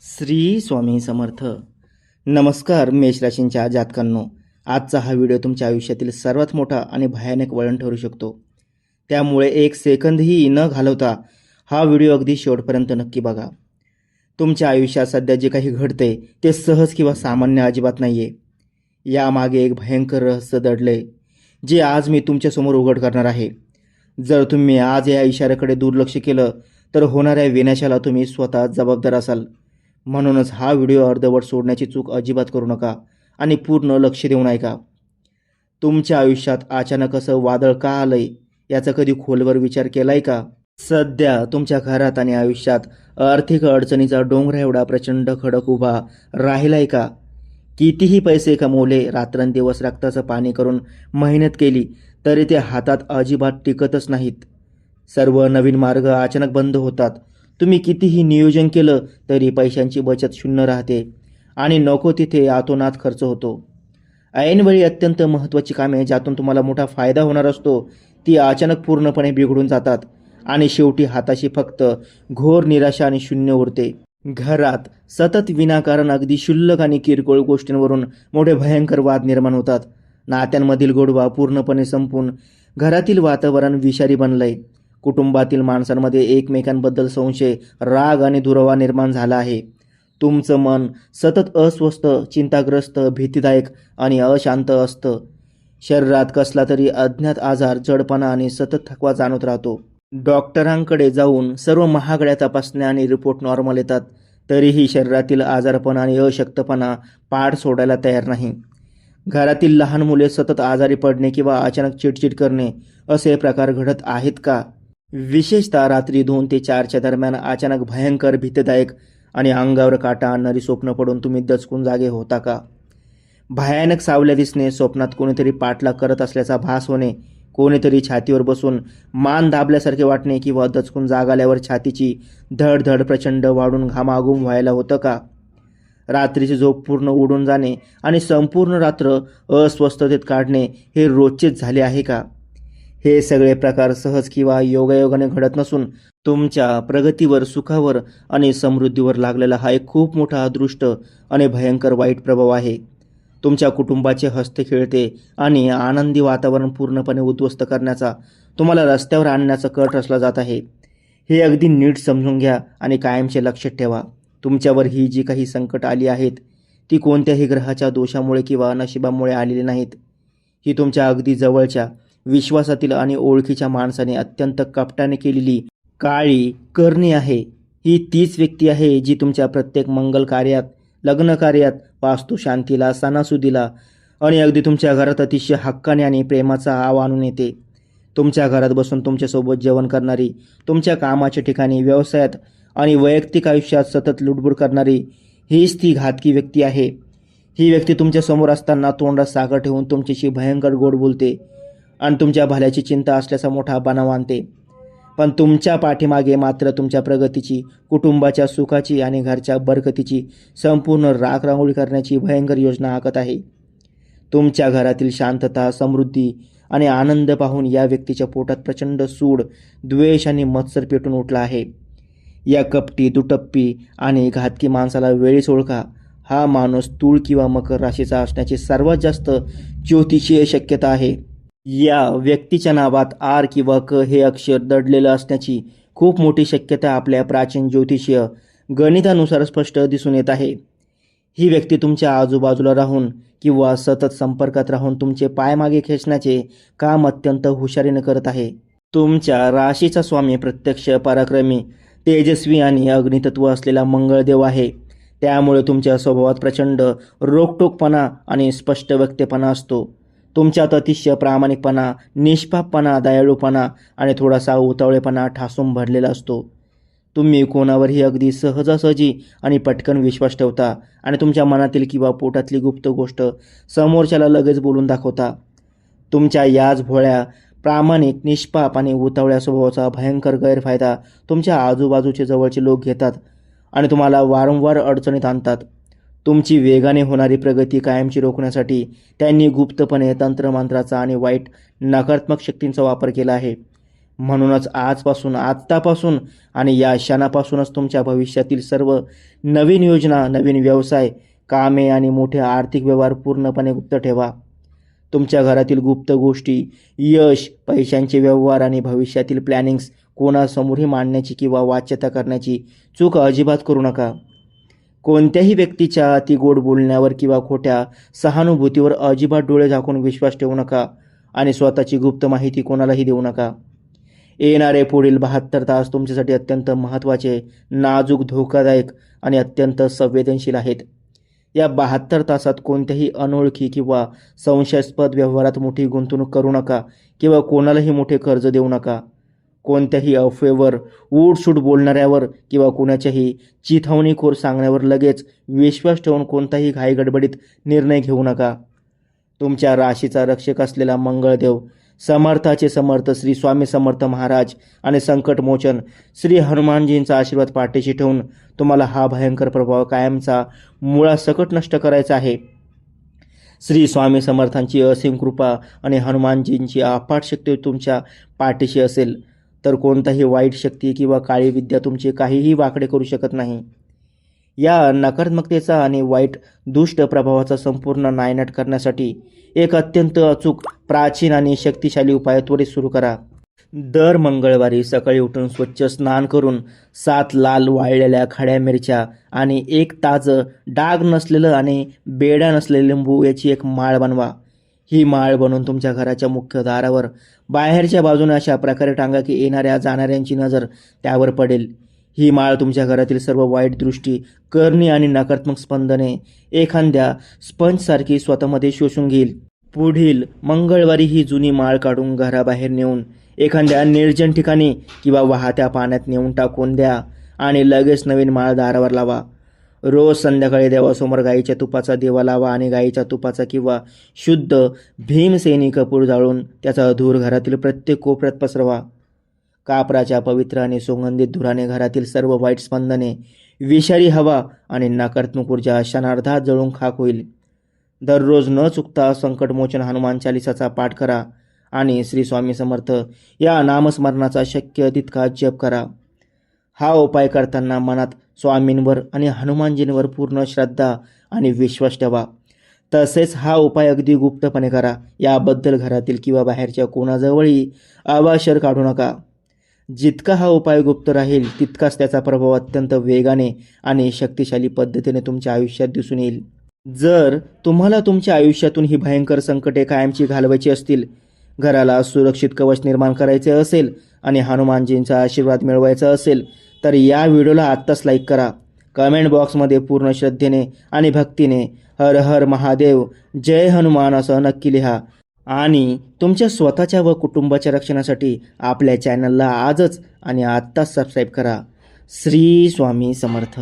श्री स्वामी समर्थ. नमस्कार मेष राशींच्या जातकांनो. आजचा हा व्हिडिओ तुमच्या आयुष्यातील सर्वात मोठा आणि भयानक वळण ठरू शकतो. त्यामुळे एक सेकंदही न घालवता हा व्हिडिओ अगदी शेवटपर्यंत नक्की बघा. तुमच्या आयुष्यात सध्या जे काही घडते ते सहज किंवा सामान्य अजिबात नाही आहे. यामागे एक भयंकर रहस्य दडले जे आज मी तुमच्यासमोर उघड करणार आहे. जर तुम्ही आज या इशाऱ्याकडे दुर्लक्ष केलं तर होणाऱ्या विनाशाला तुम्ही स्वतः जबाबदार असाल. म्हणूनच हा व्हिडिओ अर्धवट सोडण्याची चूक अजिबात करू नका आणि पूर्ण लक्ष देऊन ऐका. तुमच्या आयुष्यात अचानक असं वादळ का आलंय याचा कधी खोलवर विचार केलाय का? सध्या तुमच्या घरात आणि आयुष्यात आर्थिक अडचणीचा डोंगर एवढा प्रचंड खडक उभा राहिलाय का? कितीही पैसे कमवले, रात्रंदिवस रक्ताचं पाणी करून मेहनत केली तरी ते हातात अजिबात टिकतच नाहीत. सर्व नवीन मार्ग अचानक बंद होतात. तुम्ही कितीही नियोजन केलं तरी पैशांची बचत शून्य राहते आणि नको तिथे अतोनात खर्च होतो. ऐनवेळी अत्यंत महत्त्वाची कामे ज्यातून तुम्हाला मोठा फायदा होणार असतो ती अचानक पूर्णपणे बिघडून जातात आणि शेवटी हाताशी फक्त घोर निराशा आणि शून्य उरते. घरात सतत विनाकारण अगदी क्षुल्लक आणि किरकोळ गोष्टींवरून मोठे भयंकर वाद निर्माण होतात. नात्यांमधील गोडवा पूर्णपणे संपून घरातील वातावरण विषारी बनलंय. कुटुंबातील माणसांमध्ये एकमेकांबद्दल संशय, राग आणि दुरावा निर्माण झाला आहे. तुमचं मन सतत अस्वस्थ, चिंताग्रस्त, भीतीदायक आणि अशांत असतं. शरीरात कसला तरी अज्ञात आजार, जडपणा आणि सतत थकवा जाणवत राहतो. डॉक्टरांकडे जाऊन सर्व महागड्या तपासण्या आणि रिपोर्ट नॉर्मल येतात तरीही शरीरातील आजारपण आणि अशक्तपणा पाठ सोडायला तयार नाही. घरातील लहान मुले सतत आजारी पडणे किंवा अचानक चिडचिड करणे असे प्रकार घडत आहेत का? विशेषतः रात्री 2 ते 4च्या दरम्यान अचानक भयंकर, भीतीदायक आणि अंगावर काटा आणणारी स्वप्न पडून तुम्ही दचकून जागे होता का? भयानक सावल्या दिसणे, स्वप्नात कोणीतरी पाठलाग करत असल्याचा भास होणे, कोणीतरी छातीवर बसून मान दाबल्यासारखे वाटणे किंवा दचकून जाग आल्यावर छातीची धडधड प्रचंड वाढून घामाघूम व्हायला होतं का? रात्रीची झोप पूर्ण उडून जाणे आणि संपूर्ण रात्र अस्वस्थतेत काढणे हे रोजचेच झाले आहे का? हे सगळे प्रकार सहज किंवा योगायोगाने घडत नसून तुमच्या प्रगतीवर, सुखावर आणि समृद्धीवर लागलेला हा एक खूप मोठा अदृष्ट आणि भयंकर वाईट प्रभाव आहे. तुमच्या कुटुंबाचे हस्ते खेळते आणि आनंदी वातावरण पूर्णपणे उद्ध्वस्त करण्याचा, तुम्हाला रस्त्यावर आणण्याचा कट रचला जात आहे. हे अगदी नीट समजून घ्या आणि कायमचे लक्षात ठेवा. तुमच्यावर ही जी काही संकट आली आहेत ती कोणत्याही ग्रहाच्या दोषामुळे किंवा नशिबामुळे आलेली नाहीत. ही तुमच्या अगदी जवळच्या, विश्वासातील आणि ओळखीच्या माणसाने अत्यंत कपटाने केलेली काळी करणी आहे. ही तीच व्यक्ती आहे जी तुमच्या प्रत्येक मंगल कार्यात, लग्न कार्यात, वास्तुशांतीला, सणासुदीला आणि अगदी तुमच्या घरात अतिशय हक्काने आणि प्रेमाचा आव आणून येते. तुमच्या घरात बसून तुमच्यासोबत जेवण करणारी, तुमच्या कामाच्या ठिकाणी, व्यवसायात आणि वैयक्तिक आयुष्यात सतत लुडबुड करणारी हीच ती घातकी व्यक्ती आहे. ही व्यक्ती तुमच्या समोर असताना तोंडात साखर ठेवून तुमच्याशी भयंकर गोड बोलते आणि तुमच्या भल्याची चिंता असल्याचा मोठा बनाव आणते. पण तुमच्या पाठीमागे मात्र तुमच्या प्रगतीची, कुटुंबाच्या सुखाची आणि घरच्या बरकतीची संपूर्ण राखरांगोळी करण्याची भयंकर योजना आखत आहे. तुमच्या घरातील शांतता, समृद्धी आणि आनंद पाहून या व्यक्तीच्या पोटात प्रचंड सूड, द्वेष आणि मत्सर पेटून उठला आहे. या कपटी, दुटप्पी आणि घातकी माणसाला वेळीच ओळखा. हा माणूस तूळ किंवा मकर राशीचा असण्याची सर्वात जास्त ज्योतिषीय शक्यता आहे. या व्यक्तीच्या नावात आर किंवा क हे अक्षर दडलेलं असण्याची खूप मोठी शक्यता आपल्या प्राचीन ज्योतिषीय गणितानुसार स्पष्ट दिसून येत आहे. ही व्यक्ती तुमच्या आजूबाजूला राहून किंवा सतत संपर्कात राहून तुमचे पाय मागे खेचण्याचे काम अत्यंत हुशारीने करत आहे. तुमच्या राशीचा स्वामी प्रत्यक्ष, पराक्रमी, तेजस्वी आणि अग्नितत्व असलेला मंगळदेव आहे. त्यामुळे तुमच्या स्वभावात प्रचंड रोखटोकपणा आणि स्पष्ट वक्तेपणा असतो. तुमच्यात अतिशय प्रामाणिकपणा, निष्पापपणा, दयाळूपणा आणि थोडासा उतावळेपणा ठासून भरलेला असतो. तुम्ही कोणावरही अगदी सहजासहजी आणि पटकन विश्वास ठेवता आणि तुमच्या मनातील किंवा पोटातली गुप्त गोष्ट समोरच्याला लगेच बोलून दाखवता. तुमच्या याच भोळ्या, प्रामाणिक, निष्पाप आणि उतावळ्या स्वभावाचा भयंकर गैरफायदा तुमच्या आजूबाजूचे जवळचे लोक घेतात आणि तुम्हाला वारंवार अडचणीत आणतात. तुमची वेगाने होणारी प्रगती कायमची रोखण्यासाठी त्यांनी गुप्तपणे तंत्रमंत्राचा आणि वाईट नकारात्मक शक्तींचा वापर केला आहे. म्हणूनच आजपासून, आत्तापासून आणि या क्षणापासूनच तुमच्या भविष्यातील सर्व नवीन योजना, नवीन व्यवसाय, कामे आणि मोठे आर्थिक व्यवहार पूर्णपणे गुप्त ठेवा. तुमच्या घरातील गुप्त गोष्टी, यश, पैशांचे व्यवहार आणि भविष्यातील प्लॅनिंग्स कोणासमोरही मांडण्याची किंवा वाच्यता करण्याची चूक अजिबात करू नका. कोणत्याही व्यक्तीच्या अतिगोड बोलण्यावर किंवा खोट्या सहानुभूतीवर अजिबात डोळे झाकून विश्वास ठेवू नका आणि स्वतःची गुप्त माहिती कोणालाही देऊ नका. येणारे पुढील 72 तास तुमच्यासाठी अत्यंत महत्त्वाचे, नाजूक, धोकादायक आणि अत्यंत संवेदनशील आहेत. या 72 तासात कोणत्याही अनोळखी किंवा संशयास्पद व्यवहारात मोठी गुंतवणूक करू नका किंवा कोणालाही मोठे कर्ज देऊ नका. कोणत्याही अफवेवर, उठसूट बोलणाऱ्यावर किंवा कुणाच्याही चिथावणीखोर सांगण्यावर लगेच विश्वास ठेवून कोणताही घाईगडबडीत निर्णय घेऊ नका. तुमच्या राशीचा रक्षक असलेला मंगळदेव, समर्थाचे समर्थ श्री स्वामी समर्थ महाराज आणि संकटमोचन श्री हनुमानजींचा आशीर्वाद पाठीशी ठेवून तुम्हाला हा भयंकर प्रभाव कायमचा मुळासकट नष्ट करायचा आहे. श्री स्वामी समर्थांची असीम कृपा आणि हनुमानजींची अफाट शक्ती तुमच्या पाठीशी असेल तर कोणताही वाईट शक्ती किंवा काळी विद्या तुमचे काहीही वाकडे करू शकत नाही. या नकारात्मकतेचा आणि वाईट दुष्ट प्रभावाचा संपूर्ण नायनाट करण्यासाठी एक अत्यंत अचूक, प्राचीन आणि शक्तिशाली उपाय त्वरित सुरू करा. दर मंगळवारी सकाळी उठून स्वच्छ स्नान करून 7 लाल वाळलेल्या खड्या मिरच्या आणि 1 ताजं, डाग नसलेलं आणि बेडा नसलेलं लिंबू याची एक माळ बनवा. ही माळ बनवून तुमच्या घराच्या मुख्य दारावर बाहेरच्या बाजूने अशा प्रकारे टांगा की येणाऱ्या जाणाऱ्यांची नजर त्यावर पडेल. ही माळ तुमच्या घरातील सर्व वाईट दृष्टी, करणी आणि नकारात्मक स्पंदने एखाद्या स्पंजसारखी स्वतःमध्ये शोषून घेईल. पुढील मंगळवारी ही जुनी माळ काढून घराबाहेर नेऊन एखाद्या निर्जन ठिकाणी किंवा वाहत्या पाण्यात नेऊन टाकून द्या आणि लगेच नवीन माळ दारावर लावा. रोज संध्याकाळी देवासमोर गाईच्या तुपाचा दिवा लावा आणि गाईच्या तुपाचा किंवा शुद्ध भीमसेनी कपूर जाळून त्याचा धूर घरातील प्रत्येक कोपऱ्यात पसरवा. कापराच्या पवित्र आणि सुगंधित धुराने घरातील सर्व वाईट स्पंदने, विषारी हवा आणि नकारात्मक ऊर्जा क्षणार्धात जळून खाक होईल. दररोज न चुकता संकटमोचन हनुमान चालिसाचा पाठ करा आणि श्री स्वामी समर्थ या नामस्मरणाचा शक्य तितका जप करा. हा उपाय करताना मनात स्वामींवर आणि हनुमानजींवर पूर्ण श्रद्धा आणि विश्वास ठेवा. तसेच हा उपाय अगदी गुप्तपणे करा. याबद्दल घरातील किंवा बाहेरच्या कोणाजवळही अवाक्षर काढू नका. जितका हा उपाय गुप्त राहील तितकाच त्याचा प्रभाव अत्यंत वेगाने आणि शक्तिशाली पद्धतीने तुमच्या आयुष्यात दिसून येईल. जर तुम्हाला तुमच्या आयुष्यातून ही भयंकर संकटे कायमची घालवायची असतील, घराला सुरक्षित कवच निर्माण करायचे असेल आणि हनुमानजींचा आशीर्वाद मिळवायचा असेल तर या व्हिडिओला आत्ताच लाईक करा. कमेंट बॉक्समध्ये पूर्ण श्रद्धेने आणि भक्तीने हर हर महादेव, जय हनुमान असं नक्की लिहा आणि तुमच्या स्वतःच्या व कुटुंबाच्या रक्षणासाठी आपल्या चॅनलला आजच आणि आत्ताच सबस्क्राईब करा. श्री स्वामी समर्थ.